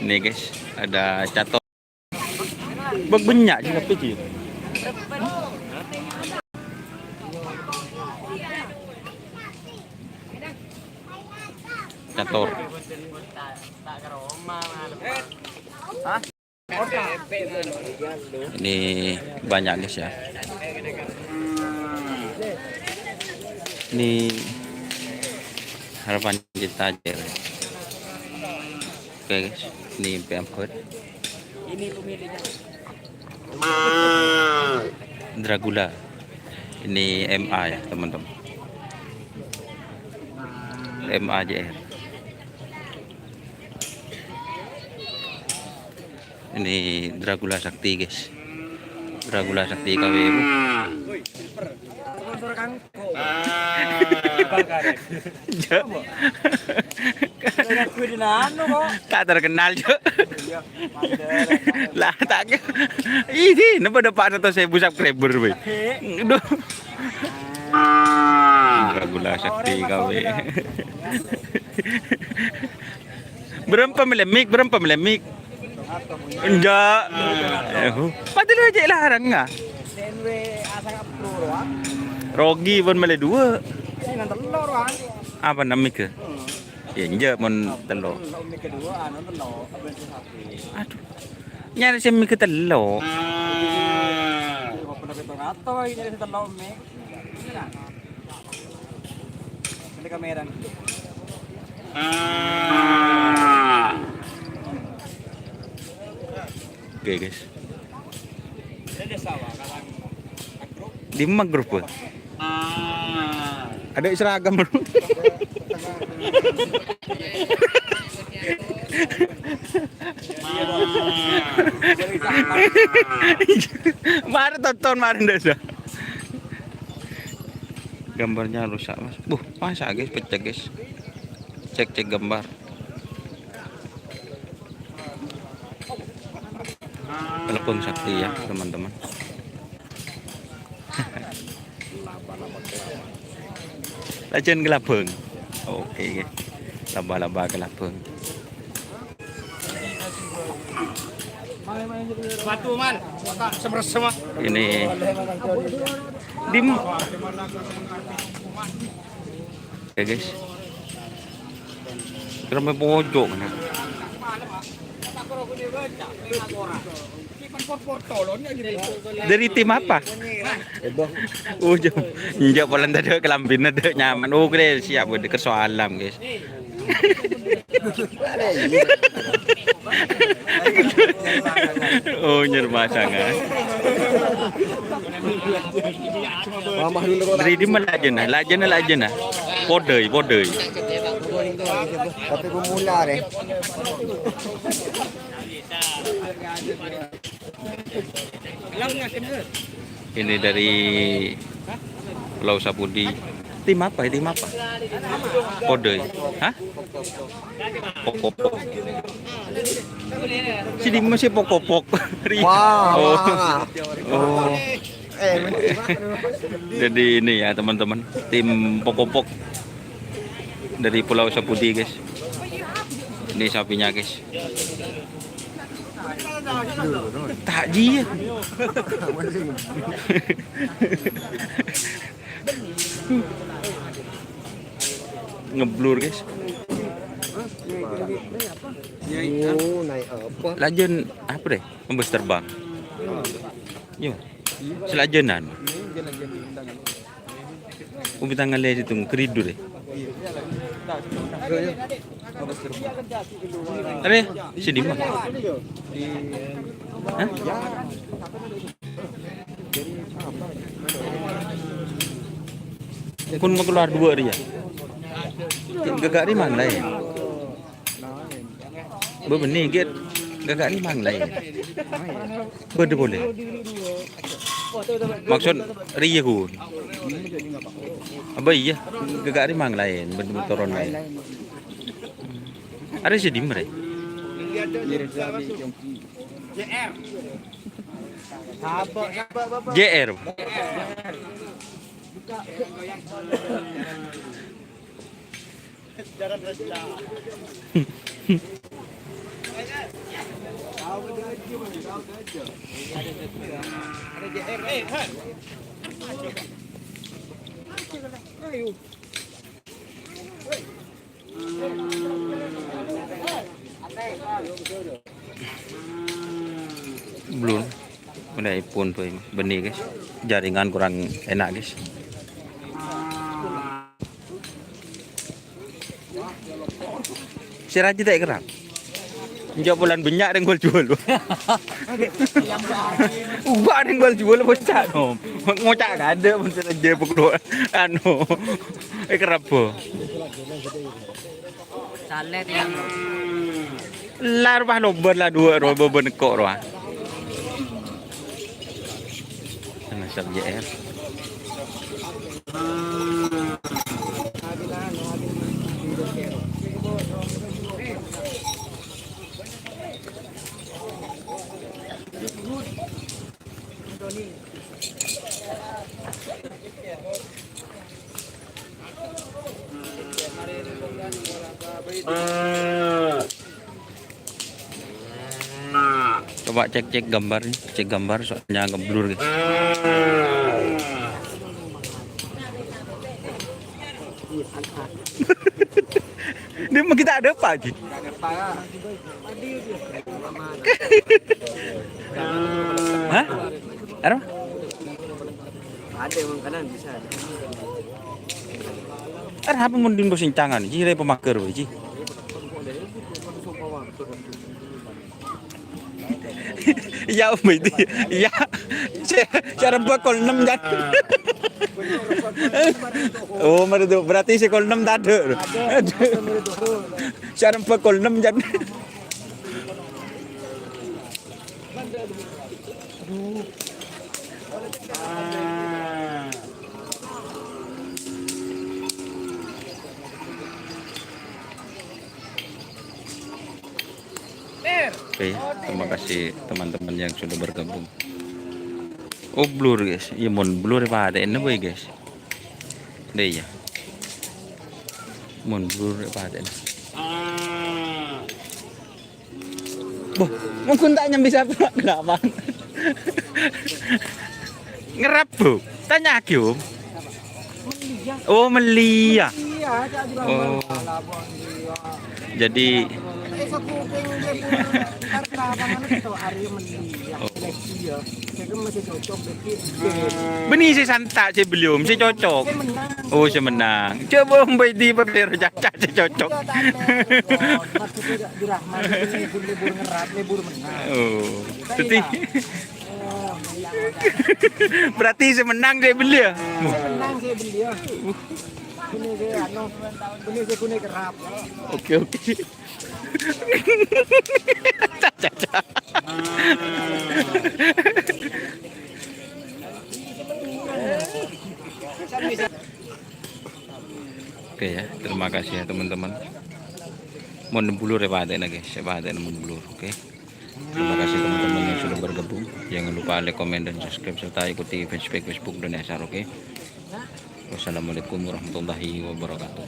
Nih guys, ada catok. Berbenyak juga sih. Cator. Ini banyak guys ya. Ini harapan kita aja. Oke guys, ini pamphlet. Ini pemiliknya. Dragula. Ini MA ya teman-teman. MA JR. Ini Dragula Sakti guys. Dragula Sakti KW. Tak terkenal juga. Lah tak. Ini napa dapat 100.000 subscriber we. Aduh. Dragula Sakti KW. Berapa melemik? Berapa melemik? Enggak. Padahal aja larang enggak. Rogi pun mele 2. Apa namanya? Ya enggak mon telur. Aduh. Nyari semi ke telur. Kamera. Oke guys. Di mana grup? Ada seragam. Mari tonton mari dah. Gambarnya rusak mas. Masa guys pecah guys. Cek gambar. Telepon sakti ya teman-teman. Lajen gelapeng. Oke guys. Laba-laba gelapeng. Batu man. Semua. Ini dim. Oke guys. Kerana pojok kan. Dari tim apa? Injak bolan tadi kelambin ada nyaman. Kira siap buat ke soalam guys. Nyerma sangat. Dari di mana lajena. Podei. Tapi pemula deh. Ini dari Pulau Sapudi. Tim apa? Podei. Hah? Pokok. Sini masih pokok. Wow. Oh. Jadi ini ya teman-teman, tim pokok dari Pulau Sapudi guys. Ini sapinya guys. Takji. Ngeblur guys. Naik apa? Lajen apa deh? Membes terbang. Yo. Selajenan. Tangan lihat itu keridu deh. Are sini mah. Hah? Kun mau keluar 2 dia. Gagak di mang lain. Bebenih get gagak di mang lain. Boleh. Maksud riya ku. Apa iya? Gagak di mang lain, benturan lain. Ada sedih mereka. JR. Belum. Udah iPhone tuh benih guys. Jaringan kurang enak guys. Si Raji tak kerap. Jauh bulan banyak yang gol jual. Ubah yang gol jual bocah no. Ngocak gak ada pun saja pukul anu. Kerap po. Salet yang Lar bah lober lah dua robo benekok roh. Sana sab JR. Coba cek gambar, soalnya agak blur guys. Dia mau kita ada apa lagi? Hah? Ada? Ada yang kanan bisa. Ada apa mending bosin cangan? Ji dari pemakar ji. Ya itu. Ya. Cara buat kol 6 jan. Oh, itu berarti si kol 6 tak ada. Cara buat kol 6 jan. Oke, terima kasih teman-teman yang sudah bergabung. Oh blur guys, ya mon blur apa ada ini boy guys. Deh ya, mon blur apa ada ini. Boh, mungkin tak nyambi siapa kenapa? Ngerap bu, tanya aku. Oh melia. Oh, jadi. Benih si santak si belum si cocok. Oh si menang. Coba mbak di papir caca si cocok. Oh, berarti si menang si beli ya. Menang saya beli ya. Ini saya ini saya punya kerap. Oke. Caca. Oke ya, terima kasih ya teman-teman. Mohon bulur ya Pak Aden guys, Pak Aden mohon bulur. Oke. Terima kasih teman-teman yang sudah bergabung. Jangan lupa like, komen, dan subscribe serta ikuti Facebook dan Asar. Oke. Wassalamualaikum warahmatullahi wabarakatuh.